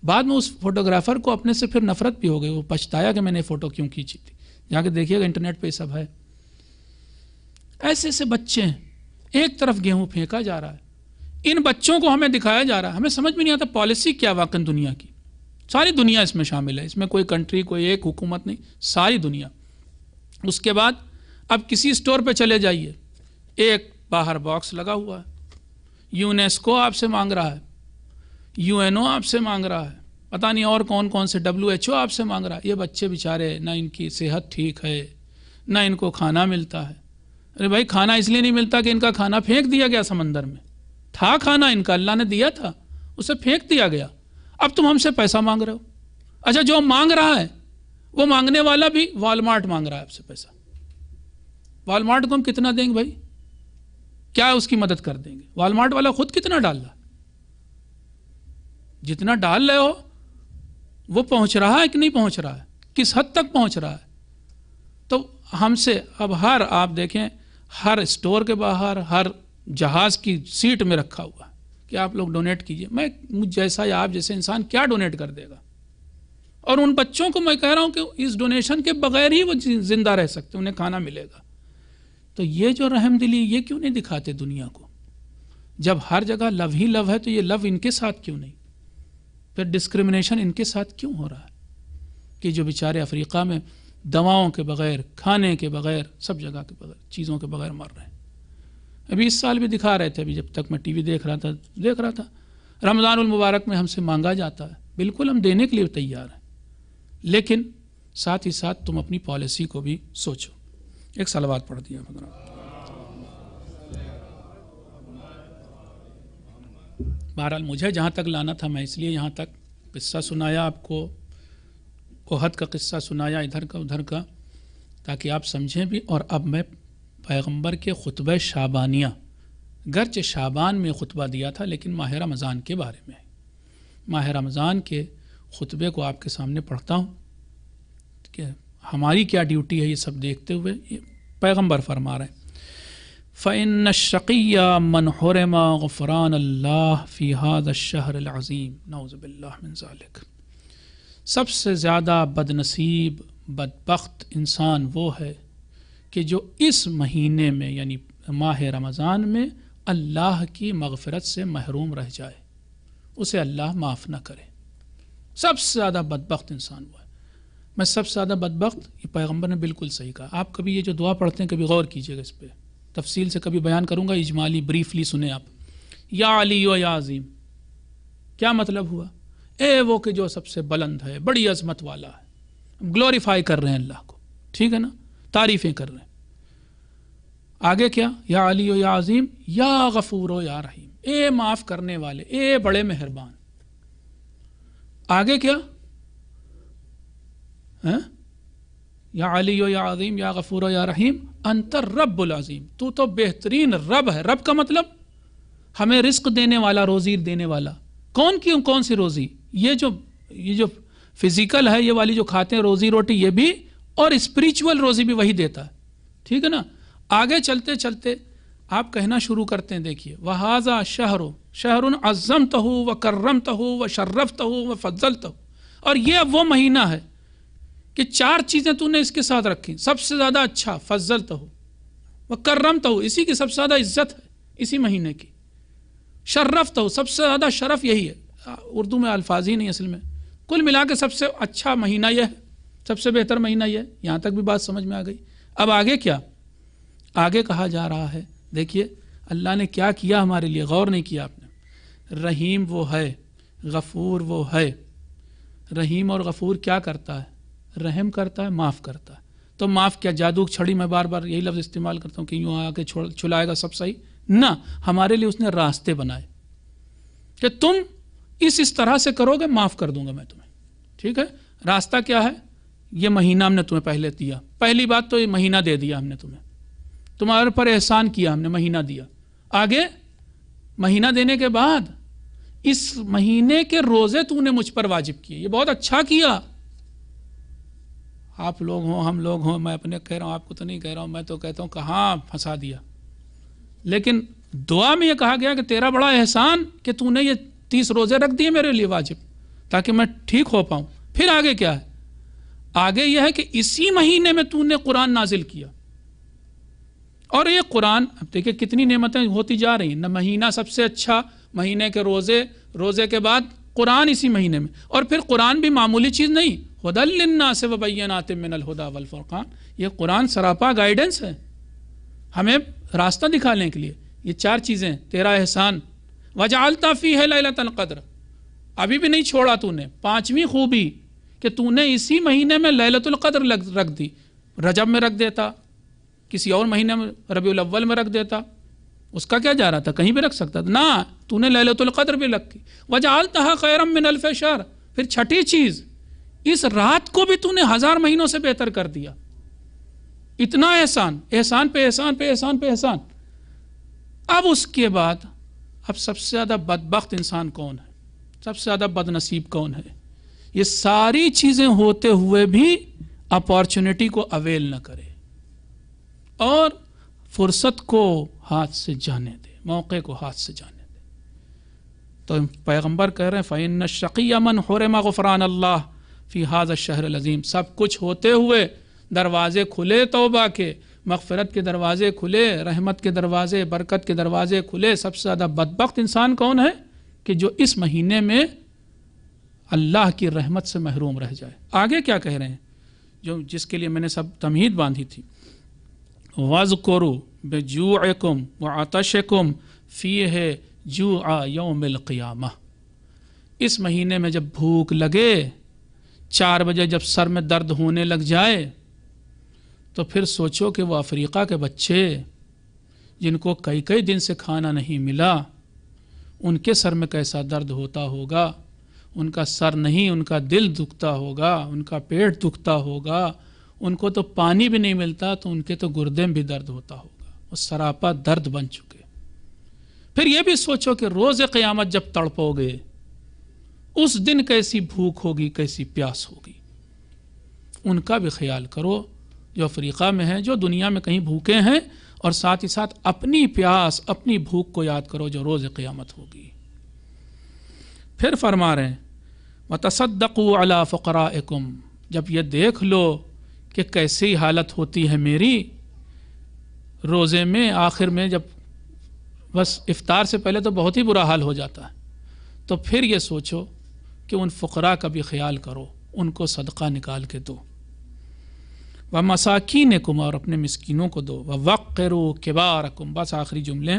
بعد میں اس فوٹوگرافر کو اپنے سے پھر نفرت بھی ہو گئی، وہ پچھتایا کہ میں نے فوٹو کیوں کھینچی تھی. جا کے دیکھیے گا انٹرنیٹ پہ یہ سب ہے. ایسے ایسے بچے ہیں، ایک طرف گیہوں پھینکا جا رہا ہے، ان بچوں کو ہمیں دکھایا جا رہا ہے. ہمیں سمجھ میں نہیں آتا پالیسی کیا واقعی دنیا کی. ساری دنیا اس میں شامل ہے، اس میں کوئی کنٹری کوئی ایک حکومت نہیں، ساری دنیا. اس کے بعد اب کسی سٹور پہ چلے جائیے، ایک باہر باکس لگا ہوا ہے، یونیسکو آپ سے مانگ رہا ہے، UN آپ سے مانگ رہا ہے، پتہ نہیں اور کون کون سے WHO آپ سے مانگ رہا ہے. یہ بچے بیچارے نہ ان کی صحت ٹھیک ہے نہ ان کو کھانا ملتا ہے. ارے بھائی کھانا اس لیے نہیں ملتا کہ ان کا کھانا پھینک دیا گیا سمندر میں. تھا کھانا ان کا، اللہ نے دیا تھا، اسے پھینک دیا گیا. اب تم ہم سے پیسہ مانگ رہے ہو. اچھا جو مانگ رہا ہے وہ مانگنے والا بھی والمارٹ مانگ رہا ہے آپ سے پیسہ. والمارٹ کو ہم کتنا دیں گے بھائی؟ کیا اس کی مدد کر دیں گے؟ والمارٹ والا خود کتنا ڈال رہا ہے؟ جتنا ڈال رہے ہو وہ پہنچ رہا ہے کہ نہیں پہنچ رہا ہے؟ کس حد تک پہنچ رہا ہے؟ تو ہم سے اب آپ دیکھیں ہر اسٹور کے باہر ہر جہاز کی سیٹ میں رکھا ہوا ہے کہ آپ لوگ ڈونیٹ کیجئے. میں جیسا یا آپ جیسے انسان کیا ڈونیٹ کر دے گا؟ اور ان بچوں کو میں کہہ رہا ہوں کہ اس ڈونیشن کے بغیر ہی وہ زندہ رہ سکتے، انہیں کھانا ملے گا. تو یہ جو رحم دلی یہ کیوں نہیں دکھاتے دنیا کو؟ جب ہر جگہ لو ہی لو ہے تو یہ لو ان کے ساتھ کیوں نہیں؟ پھر ڈسکرمنیشن ان کے ساتھ کیوں ہو رہا ہے کہ جو بیچارے افریقہ میں دواؤں کے بغیر، کھانے کے بغیر، سب جگہ کے بغیر، چیزوں کے بغیر مر رہے ہیں. ابھی اس سال بھی دکھا رہے تھے، ابھی جب تک میں ٹی وی دیکھ رہا تھا رمضان المبارک میں ہم سے مانگا جاتا ہے، بالکل ہم دینے کے لیے تیار ہیں، لیکن ساتھ ہی ساتھ تم اپنی پالیسی کو بھی سوچو. ایک صلوات پڑھ دیا. بہرحال مجھے جہاں تک لانا تھا میں اس لیے یہاں تک قصہ سنایا آپ کو، احد کا قصہ سنایا ادھر کا ادھر کا، تاکہ آپ سمجھیں بھی. اور اب میں پیغمبر کے خطبہ شعبانیہ، گرچہ شعبان میں خطبہ دیا تھا لیکن ماہ رمضان کے بارے میں، ماہ رمضان کے خطبے کو آپ کے سامنے پڑھتا ہوں کہ ہماری کیا ڈیوٹی ہے یہ سب دیکھتے ہوئے. پیغمبر فرما رہے ہیں فَإِنَّ الشَّقِيَّ مَنْ حُرِمَ غُفْرَانَ اللَّهِ فِي هَذَا الشَّهْرِ الْعَظِيمِ نعوذ بِاللَّهِ مِنْ ذَلِكَ. سب سے زیادہ بدنصیب بدبخت انسان وہ ہے کہ جو اس مہینے میں یعنی ماہ رمضان میں اللہ کی مغفرت سے محروم رہ جائے، اسے اللہ معاف نہ کرے. سب سے زیادہ بدبخت انسان وہ ہے. میں سب سے زیادہ بدبخت، یہ پیغمبر نے بالکل صحیح کہا. آپ کبھی یہ جو دعا پڑھتے ہیں کبھی غور کیجئے گا اس پہ، تفصیل سے کبھی بیان کروں گا، اجمالی بریفلی سنیں آپ. یا علی و یا عظیم، کیا مطلب ہوا؟ اے وہ کہ جو سب سے بلند ہے، بڑی عظمت والا ہے. گلوریفائی کر رہے ہیں اللہ کو، ٹھیک ہے نا، تعریفیں کر رہے ہیں. آگے کیا؟ یا علی و یا عظیم یا غفور و یا رحیم، اے معاف کرنے والے، اے بڑے مہربان. آگے کیا؟ یا علی و یا عظیم یا غفور و یا رحیم انت الرب العظیم، تو تو بہترین رب ہے. رب کا مطلب ہمیں رزق دینے والا، روزی دینے والا. کون سی روزی؟ یہ جو فزیکل ہے یہ والی جو کھاتے ہیں روزی روٹی، یہ بھی، اور اسپریچول روزی بھی وہی دیتا ہے، ٹھیک ہے نا. آگے چلتے چلتے آپ کہنا شروع کرتے ہیں، دیکھیے وَهَذَا شَهْرٌ عَظَّمْتَهُ وَكَرَّمْتَهُ وَشَرَّفْتَهُ وَفَضَّلْتَهُ. اور یہ اب وہ مہینہ ہے کہ 4 چیزیں تو نے اس کے ساتھ رکھی. سب سے زیادہ اچھا فضلتہ وکرمتہ، اسی کی سب سے زیادہ عزت ہے اسی مہینے کی. شرفتہ، سب سے زیادہ شرف یہی ہے. اردو میں الفاظ ہی نہیں اصل میں. کل ملا کے سب سے اچھا مہینہ یہ ہے، سب سے بہتر مہینہ یہ ہے. یہاں تک بھی بات سمجھ میں آ گئی. اب آگے کیا؟ آگے کہا جا رہا ہے، دیکھیے اللہ نے کیا کیا ہمارے لیے، غور نہیں کیا آپ نے. رحیم وہ ہے، غفور وہ ہے. رحیم اور غفور کیا کرتا ہے؟ رحم کرتا ہے، معاف کرتا ہے. تو معاف کیا جادو چھڑی میں بار بار یہی لفظ استعمال کرتا ہوں کہ یوں آ کے چھلائے گا سب صحیح نہ. ہمارے لیے اس نے راستے بنائے کہ تم اس طرح سے کرو گے معاف کر دوں گا میں تمہیں. ٹھیک ہے، راستہ کیا ہے؟ یہ مہینہ ہم نے تمہیں پہلے دیا. پہلی بات تو یہ مہینہ دے دیا ہم نے تمہیں، تمہارے پر احسان کیا ہم نے، مہینہ دیا. آگے مہینہ دینے کے بعد اس مہینے کے روزے تو نے مجھ پر واجب کیے. یہ بہت اچھا کیا. آپ لوگ ہوں، ہم لوگ ہوں، میں اپنے کہہ رہا ہوں، آپ کو تو نہیں کہہ رہا ہوں، میں تو کہتا ہوں کہاں پھنسا دیا. لیکن دعا میں یہ کہا گیا کہ تیرا بڑا احسان کہ تو نے یہ 30 روزے رکھ دیے میرے لیے واجب تاکہ میں ٹھیک ہو پاؤں. پھر آگے کیا ہے؟ آگے یہ ہے کہ اسی مہینے میں تو نے قرآن نازل کیا. اور یہ قرآن اب دیکھیں کتنی نعمتیں ہوتی جا رہی ہیں. نہ مہینہ سب سے اچھا، مہینے کے روزے کے بعد قرآن اسی مہینے میں. اور پھر قرآن بھی معمولی چیز نہیں، ھدی للناس وبینات من الھدی والفرقان. یہ قرآن سراپا گائیڈنس ہے ہمیں راستہ دکھانے کے لیے. یہ 4 چیزیں، تیرا احسان، وجعلت فیہ لیلۃ القدر، ابھی بھی نہیں چھوڑا تو نے. 5ویں خوبی کہ تو نے اسی مہینے میں لیلۃ القدر رکھ دی. رجب میں رکھ دیتا، کسی اور مہینے میں ربیع الاول میں رکھ دیتا، اس کا کیا جا رہا تھا، کہیں بھی رکھ سکتا تھا. نہ، تو نے لیلۃ القدر بھی رکھی. وجعلتھا خیرا من الف شہر. پھر 6ٹھی چیز، اس رات کو بھی تو نے 1000 مہینوں سے بہتر کر دیا. اتنا احسان، احسان پہ احسان پہ احسان پہ احسان. اب اس کے بعد اب سب سے زیادہ بدبخت انسان کون ہے، سب سے زیادہ بد نصیب کون ہے؟ یہ ساری چیزیں ہوتے ہوئے بھی اپارچونٹی کو اویل نہ کرے اور فرصت کو ہاتھ سے جانے دے، موقع کو ہاتھ سے جانے دے. تو پیغمبر کہہ رہے ہیں فَإِنَّ الشَّقِيَّ مَنْ حُرِمَ غُفْرَانَ اللَّهِ فِي هَذَا الشَّهْرِ الْعَظِيمِ. سب کچھ ہوتے ہوئے دروازے کھلے توبہ کے، مغفرت کے دروازے کھلے، رحمت کے دروازے، برکت کے دروازے کھلے. سب سے زیادہ بدبخت انسان کون ہے کہ جو اس مہینے میں اللہ کی رحمت سے محروم رہ جائے. آگے کیا کہہ رہے ہیں، جس کے لیے میں نے سب تمہید باندھی تھی، وَاذْكُرُوا بِجُوعِكُمْ وَعَطَشِكُمْ فِيهِ جُوعَ يَوْمِ الْقِيَامَةِ. اس مہینے میں جب بھوک لگے، 4 بجے جب سر میں درد ہونے لگ جائے، تو پھر سوچو کہ وہ افریقہ کے بچے جن کو کئی دن سے کھانا نہیں ملا، ان کے سر میں کیسا درد ہوتا ہوگا. ان کا سر نہیں، ان کا دل دکھتا ہوگا، ان کا پیٹ دکھتا ہوگا. ان کو تو پانی بھی نہیں ملتا تو ان کے تو گردے میں بھی درد ہوتا ہوگا. وہ سراپا درد بن چکے. پھر یہ بھی سوچو کہ روز قیامت جب تڑپو گے، اس دن کیسی بھوک ہوگی، کیسی پیاس ہوگی. ان کا بھی خیال کرو جو افریقہ میں ہیں، جو دنیا میں کہیں بھوکے ہیں، اور ساتھ ہی ساتھ اپنی پیاس، اپنی بھوک کو یاد کرو جو روز قیامت ہوگی. پھر فرما رہے ہیں وَتَصَدَّقُوا عَلَىٰ فُقَرَائِكُمْ. جب یہ دیکھ لو کہ کیسی حالت ہوتی ہے میری روزے میں، آخر میں جب بس افطار سے پہلے تو بہت ہی برا حال ہو جاتا ہے، تو پھر یہ سوچو کہ ان فقراء کا بھی خیال کرو، ان کو صدقہ نکال کے دو. وَمَسَاكِينِكُمْ، اور اپنے مسکینوں کو دو. وَوَقِّرُوا كِبَارَكُمْ، بس آخری جملے.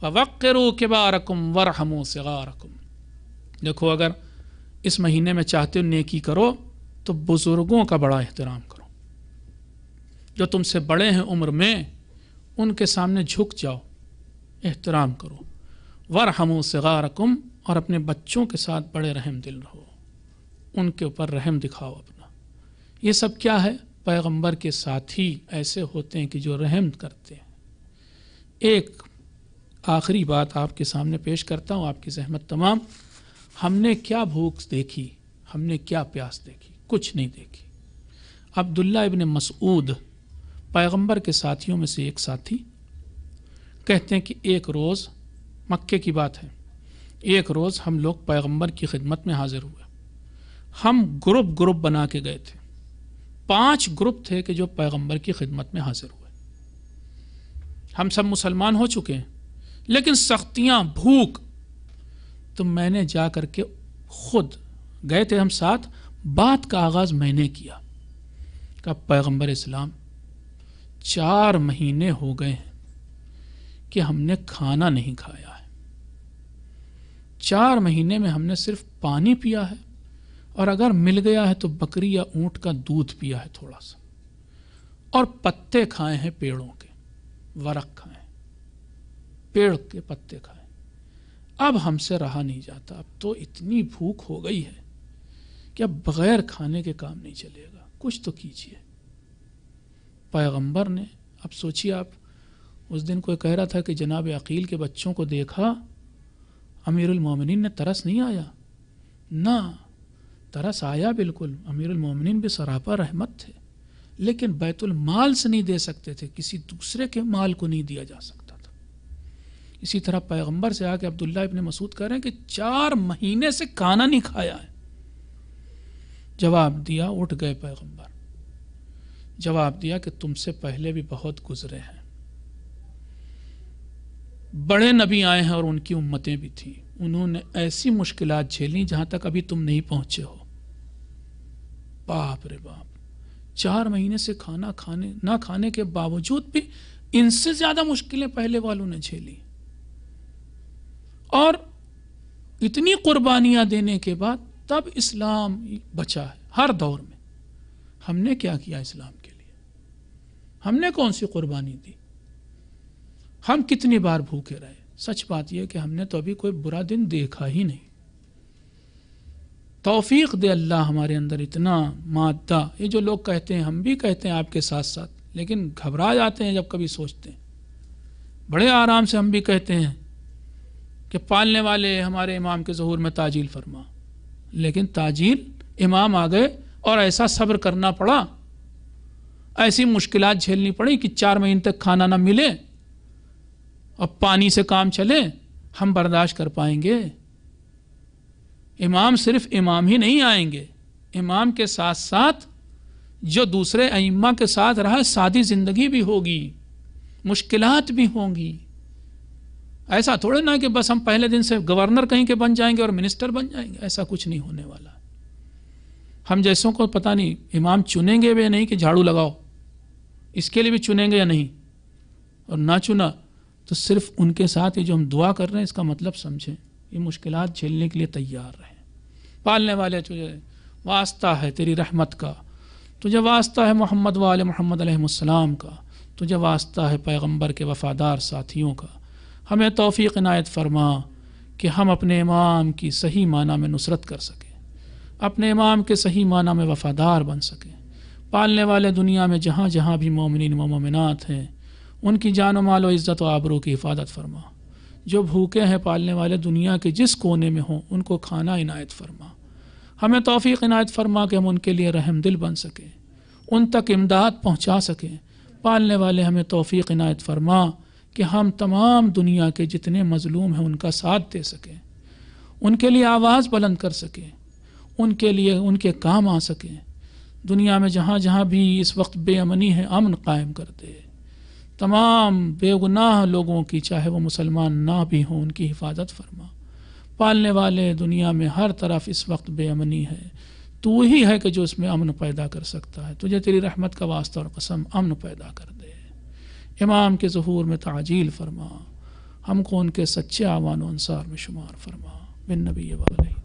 وَوَقِّرُوا كِبَارَكُمْ وَارْحَمُوا صِغَارَكُمْ. دیکھو اگر اس مہینے میں چاہتے ہو نیکی کرو تو بزرگوں کا بڑا احترام کرو. جو تم سے بڑے ہیں عمر میں، ان کے سامنے جھک جاؤ، احترام کرو. وَارْحَمُوا صِغَارَكُمْ، اور اپنے بچوں کے ساتھ بڑے رحم دل رہو، ان کے اوپر رحم دکھاؤ اپنا. یہ سب کیا ہے؟ پیغمبر کے ساتھی ایسے ہوتے ہیں کہ جو رحم کرتے ہیں. ایک آخری بات آپ کے سامنے پیش کرتا ہوں، آپ کی زحمت تمام. ہم نے کیا بھوک دیکھی، ہم نے کیا پیاس دیکھی؟ کچھ نہیں دیکھی. عبداللہ ابن مسعود پیغمبر کے ساتھیوں میں سے ایک ساتھی کہتے ہیں کہ ایک روز، مکے کی بات ہے، ایک روز ہم لوگ پیغمبر کی خدمت میں حاضر ہوئے ہم گروپ بنا کے گئے تھے. 5 گروپ تھے کہ جو پیغمبر کی خدمت میں حاضر ہوئے. ہم سب مسلمان ہو چکے ہیں لیکن سختیاں، بھوک. تو میں نے جا کر کے خود گئے تھے ہم ساتھ، بات کا آغاز میں نے کیا کہ پیغمبر اسلام 4 مہینے ہو گئے ہیں کہ ہم نے کھانا نہیں کھایا ہے. 4 مہینے میں ہم نے صرف پانی پیا ہے اور اگر مل گیا ہے تو بکری یا اونٹ کا دودھ پیا ہے تھوڑا سا، اور پتے کھائے ہیں پیڑوں کے، ورق کھائے ہیں، پیڑ کے پتے کھائے. اب ہم سے رہا نہیں جاتا، اب تو اتنی بھوک ہو گئی ہے کہ اب بغیر کھانے کے کام نہیں چلے گا، کچھ تو کیجیے. پیغمبر نے، اب سوچیے آپ، اس دن کوئی کہہ رہا تھا کہ جناب عقیل کے بچوں کو دیکھا، امیر المومنین نے ترس نہیں آیا؟ نہ، ترس آیا بالکل. امیر المومنین بھی سراپا رحمت تھے لیکن بیت المال سے نہیں دے سکتے تھے، کسی دوسرے کے مال کو نہیں دیا جا سکتا تھا. اسی طرح پیغمبر سے آ کے عبداللہ ابن مسعود کہہ رہے ہیں کہ 4 مہینے سے کھانا نہیں کھایا ہے. جواب دیا، اٹھ گئے پیغمبر، جواب دیا کہ تم سے پہلے بھی بہت گزرے ہیں، بڑے نبی آئے ہیں اور ان کی امتیں بھی تھیں، انہوں نے ایسی مشکلات جھیلی جہاں تک ابھی تم نہیں پہنچے ہو. باپ رے باپ، 4 مہینے سے کھانا نہ کھانے کے باوجود بھی ان سے زیادہ مشکلیں پہلے والوں نے جھیلی، اور اتنی قربانیاں دینے کے بعد تب اسلام بچا ہے. ہر دور میں ہم نے کیا کیا اسلام کے لیے؟ ہم نے کون سی قربانی دی؟ ہم کتنی بار بھوکے رہے؟ سچ بات یہ کہ ہم نے تو ابھی کوئی برا دن دیکھا ہی نہیں. توفیق دے اللہ ہمارے اندر اتنا مادہ. یہ جو لوگ کہتے ہیں، ہم بھی کہتے ہیں آپ کے ساتھ ساتھ، لیکن گھبرا جاتے ہیں جب کبھی سوچتے ہیں. بڑے آرام سے ہم بھی کہتے ہیں کہ پالنے والے ہمارے امام کے ظہور میں تعجیل فرما، لیکن تعجیل امام آ گئے اور ایسا صبر کرنا پڑا، ایسی مشکلات جھیلنی پڑی کہ 4 مہینے تک کھانا نہ ملے اور پانی سے کام چلے. ہم برداشت کر پائیں گے؟ امام صرف امام ہی نہیں آئیں گے، امام کے ساتھ ساتھ جو دوسرے ائمہ کے ساتھ رہا سادی زندگی بھی ہوگی، مشکلات بھی ہوں گی. ایسا تھوڑے نہ کہ بس ہم پہلے دن سے گورنر کہیں کے بن جائیں گے اور منسٹر بن جائیں گے، ایسا کچھ نہیں ہونے والا. ہم جیسوں کو پتہ نہیں امام چنیں گے بھی یا نہیں کہ جھاڑو لگاؤ، اس کے لیے بھی چنیں گے یا نہیں، اور نہ چنا تو صرف ان کے ساتھ یہ جو ہم دعا کر رہے ہیں اس کا مطلب سمجھیں، یہ مشکلات جھیلنے کے لیے تیار رہیں. پالنے والے تجھے واسطہ ہے تیری رحمت کا، تجھے واسطہ ہے محمد وآل محمد علیہ السلام کا، تجھے واسطہ ہے پیغمبر کے وفادار ساتھیوں کا. ہمیں توفیق عنایت فرما کہ ہم اپنے امام کی صحیح معنی میں نصرت کر سکیں، اپنے امام کے صحیح معنی میں وفادار بن سکیں. پالنے والے دنیا میں جہاں جہاں بھی مومنین و مومنات ہیں ان کی جان و مال و عزت و آبرو کی حفاظت فرما. جو بھوکے ہیں پالنے والے دنیا کے جس کونے میں ہوں ان کو کھانا عنایت فرما. ہمیں توفیق عنایت فرما کہ ہم ان کے لیے رحم دل بن سکیں، ان تک امداد پہنچا سکیں. پالنے والے ہمیں توفیق عنایت فرما کہ ہم تمام دنیا کے جتنے مظلوم ہیں ان کا ساتھ دے سکیں، ان کے لیے آواز بلند کر سکیں، ان کے لیے ان کے کام آ سکیں. دنیا میں جہاں جہاں بھی اس وقت بے امنی ہے امن قائم کر دے. تمام بے گناہ لوگوں کی، چاہے وہ مسلمان نہ بھی ہوں، ان کی حفاظت فرما. پالنے والے دنیا میں ہر طرف اس وقت بے امنی ہے، تو ہی ہے کہ جو اس میں امن پیدا کر سکتا ہے. تجھے تیری رحمت کا واسطہ اور قسم امن پیدا کر دے. امام کے ظہور میں تعجیل فرما، ہم کو ان کے سچے اعوان و انصار میں شمار فرما. بالنبی و علیہ